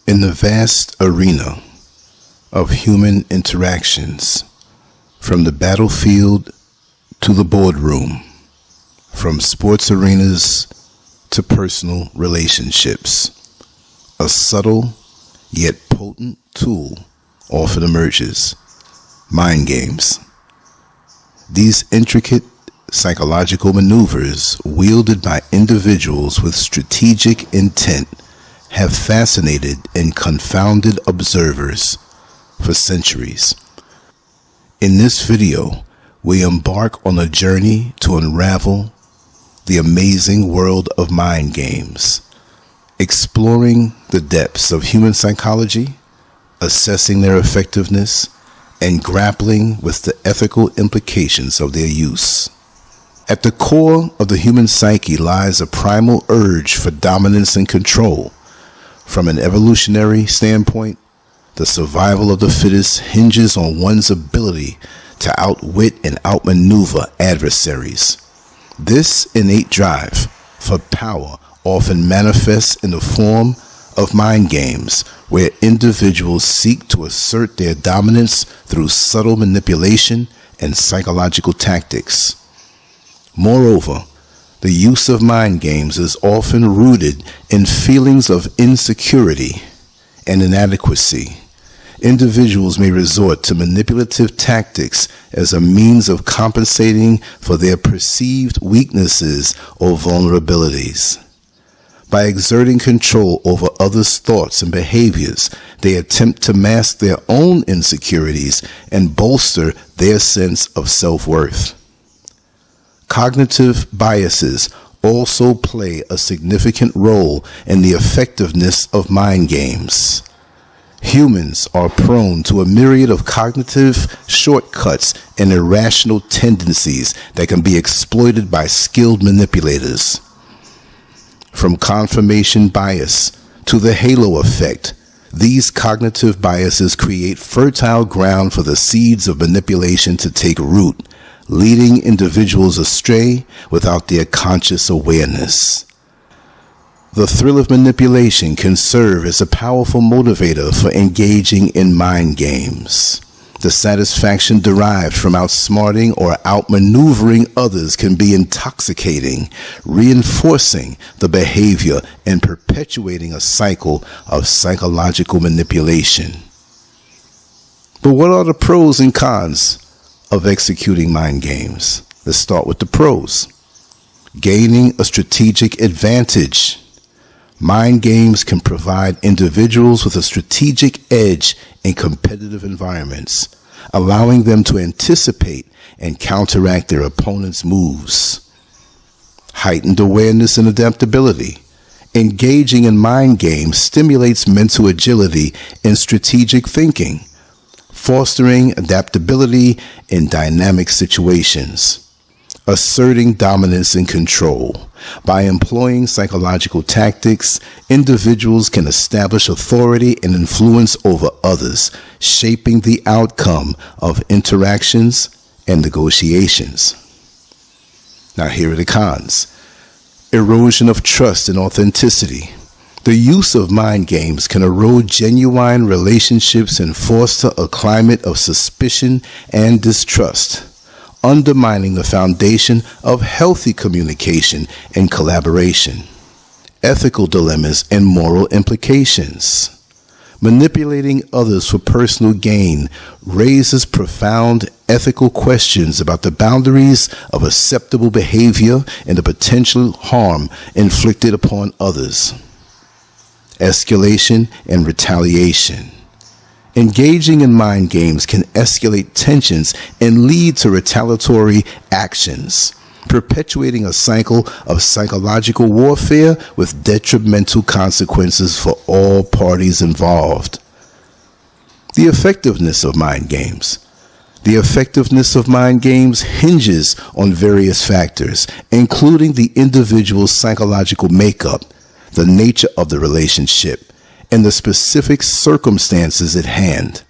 In the vast arena of human interactions, from the battlefield to the boardroom, from sports arenas to personal relationships, a subtle yet potent tool often emerges: mind games. These intricate psychological maneuvers, wielded by individuals with strategic intent, have fascinated and confounded observers for centuries. In this video, we embark on a journey to unravel the amazing world of mind games, exploring the depths of human psychology, assessing their effectiveness, and grappling with the ethical implications of their use. At the core of the human psyche lies a primal urge for dominance and control. From an evolutionary standpoint, the survival of the fittest hinges on one's ability to outwit and outmaneuver adversaries. This innate drive for power often manifests in the form of mind games, where individuals seek to assert their dominance through subtle manipulation and psychological tactics. Moreover, the use of mind games is often rooted in feelings of insecurity and inadequacy. Individuals may resort to manipulative tactics as a means of compensating for their perceived weaknesses or vulnerabilities. By exerting control over others' thoughts and behaviors, they attempt to mask their own insecurities and bolster their sense of self-worth. Cognitive biases also play a significant role in the effectiveness of mind games. Humans are prone to a myriad of cognitive shortcuts and irrational tendencies that can be exploited by skilled manipulators. From confirmation bias to the halo effect, these cognitive biases create fertile ground for the seeds of manipulation to take root, leading individuals astray without their conscious awareness. The thrill of manipulation can serve as a powerful motivator for engaging in mind games. The satisfaction derived from outsmarting or outmaneuvering others can be intoxicating, reinforcing the behavior and perpetuating a cycle of psychological manipulation. But what are the pros and cons of executing mind games? Let's start with the pros. Gaining a strategic advantage. Mind games can provide individuals with a strategic edge in competitive environments, allowing them to anticipate and counteract their opponent's moves. Heightened awareness and adaptability. Engaging in mind games stimulates mental agility and strategic thinking, fostering adaptability in dynamic situations. Asserting dominance and control. By employing psychological tactics, individuals can establish authority and influence over others, shaping the outcome of interactions and negotiations. Now here are the cons. Erosion of trust and authenticity. The use of mind games can erode genuine relationships and foster a climate of suspicion and distrust, undermining the foundation of healthy communication and collaboration. Ethical dilemmas and moral implications. Manipulating others for personal gain raises profound ethical questions about the boundaries of acceptable behavior and the potential harm inflicted upon others. Escalation and retaliation. Engaging in mind games can escalate tensions and lead to retaliatory actions, perpetuating a cycle of psychological warfare with detrimental consequences for all parties involved. The effectiveness of mind games. The effectiveness of mind games hinges on various factors, including the individual's psychological makeup, the nature of the relationship, and the specific circumstances at hand.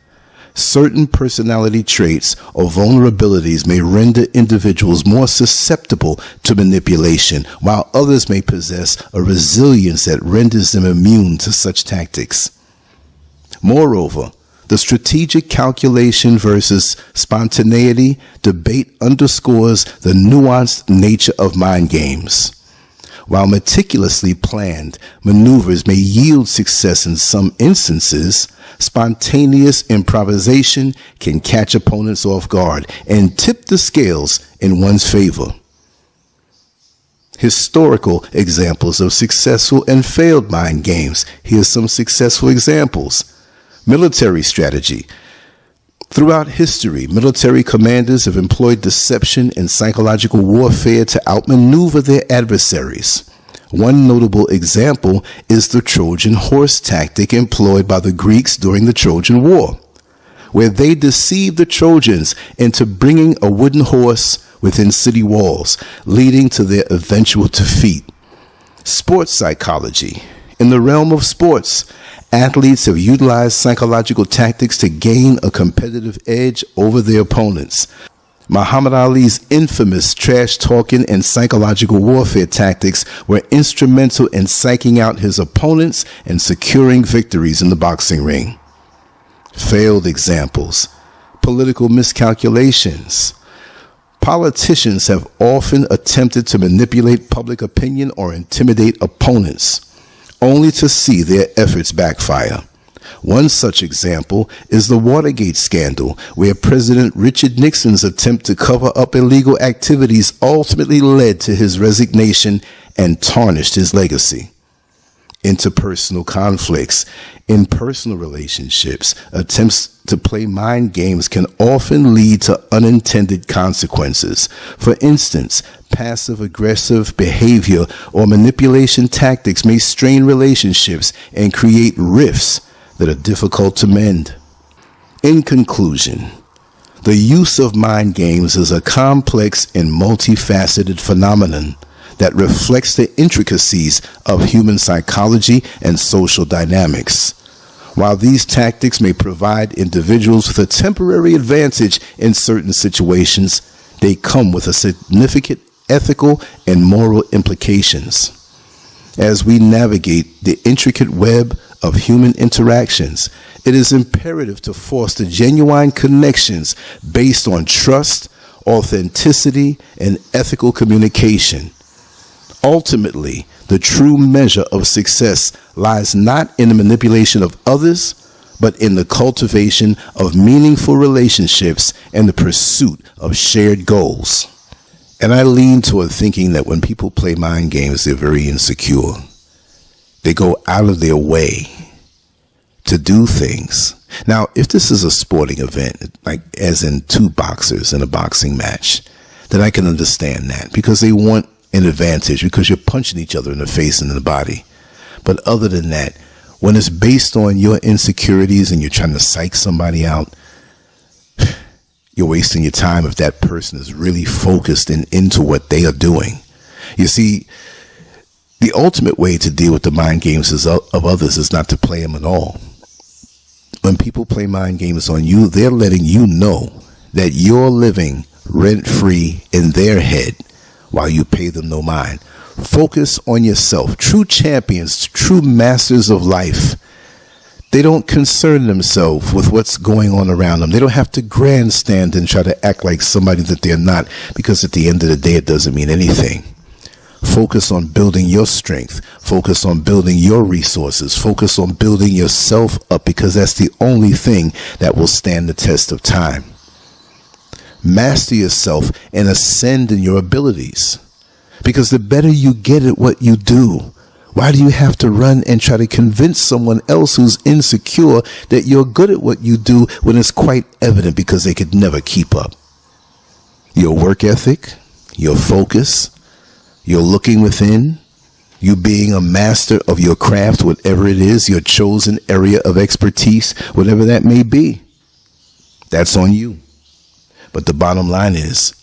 Certain personality traits or vulnerabilities may render individuals more susceptible to manipulation, while others may possess a resilience that renders them immune to such tactics. Moreover, the strategic calculation versus spontaneity debate underscores the nuanced nature of mind games. While meticulously planned maneuvers may yield success in some instances, spontaneous improvisation can catch opponents off guard and tip the scales in one's favor. Historical examples of successful and failed mind games. Here's some successful examples. Military strategy. Throughout history, military commanders have employed deception and psychological warfare to outmaneuver their adversaries. One notable example is the Trojan horse tactic employed by the Greeks during the Trojan War, where they deceived the Trojans into bringing a wooden horse within city walls, leading to their eventual defeat. Sports psychology. In the realm of sports, athletes have utilized psychological tactics to gain a competitive edge over their opponents. Muhammad Ali's infamous trash-talking and psychological warfare tactics were instrumental in psyching out his opponents and securing victories in the boxing ring. Failed examples. Political miscalculations. Politicians have often attempted to manipulate public opinion or intimidate opponents, only to see their efforts backfire. One such example is the Watergate scandal, where President Richard Nixon's attempt to cover up illegal activities ultimately led to his resignation and tarnished his legacy. Interpersonal conflicts. In personal relationships, attempts to play mind games can often lead to unintended consequences. For instance, passive-aggressive behavior or manipulation tactics may strain relationships and create rifts that are difficult to mend. In conclusion, the use of mind games is a complex and multifaceted phenomenon that reflects the intricacies of human psychology and social dynamics. While these tactics may provide individuals with a temporary advantage in certain situations, they come with a significant ethical and moral implications. As we navigate the intricate web of human interactions, it is imperative to foster genuine connections based on trust, authenticity, and ethical communication. Ultimately, the true measure of success lies not in the manipulation of others, but in the cultivation of meaningful relationships and the pursuit of shared goals. And I lean toward thinking that when people play mind games, they're very insecure. They go out of their way to do things. Now, if this is a sporting event, like as in two boxers in a boxing match, then I can understand that, because they want an advantage, because you're punching each other in the face and in the body. But other than that, when it's based on your insecurities and you're trying to psych somebody out, you're wasting your time if that person is really focused and into what they are doing. You see, the ultimate way to deal with the mind games of others is not to play them at all. When people play mind games on you, they're letting you know that you're living rent-free in their head while you pay them no mind. Focus on yourself. True champions, true masters of life, they don't concern themselves with what's going on around them. They don't have to grandstand and try to act like somebody that they're not, because at the end of the day, it doesn't mean anything. Focus on building your strength. Focus on building your resources. Focus on building yourself up, because that's the only thing that will stand the test of time. Master yourself and ascend in your abilities, because the better you get at what you do, why do you have to run and try to convince someone else who's insecure that you're good at what you do when it's quite evident, because they could never keep up? Your work ethic, your focus, your looking within, you being a master of your craft, whatever it is, your chosen area of expertise, whatever that may be, that's on you. But the bottom line is,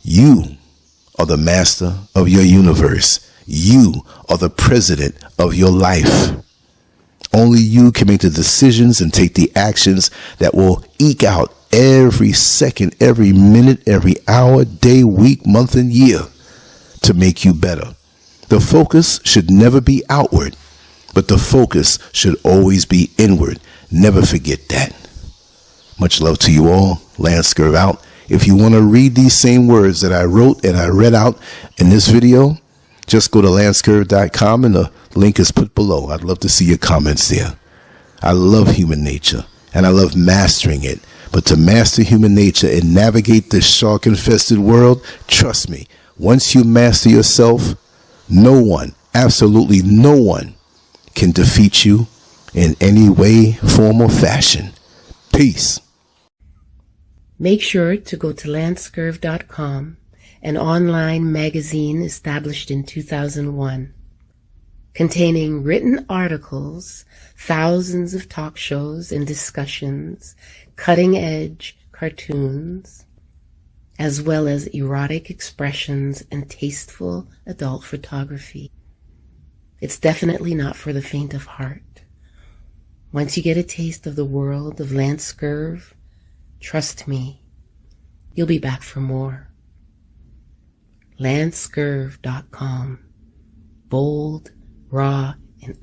you are the master of your universe. You are the president of your life. Only you can make the decisions and take the actions that will eke out every second, every minute, every hour, day, week, month, and year to make you better. The focus should never be outward. but the focus should always be inward. Never forget that. Much love to you all. LANCESCURV out. If you want to read these same words that I wrote and I read out in this video, just go to LANCESCURV.com and the link is put below. I'd love to see your comments there. I love human nature and I love mastering it. But to master human nature and navigate this shark-infested world, trust me, once you master yourself, no one, absolutely no one, can defeat you in any way, form, or fashion. Peace. Make sure to go to LANCESCURV.com, an online magazine established in 2001, containing written articles, thousands of talk shows and discussions, cutting-edge cartoons, as well as erotic expressions and tasteful adult photography. It's definitely not for the faint of heart. Once you get a taste of the world of LANCESCURV, trust me, you'll be back for more. LANCESCURV.com. Bold, raw, and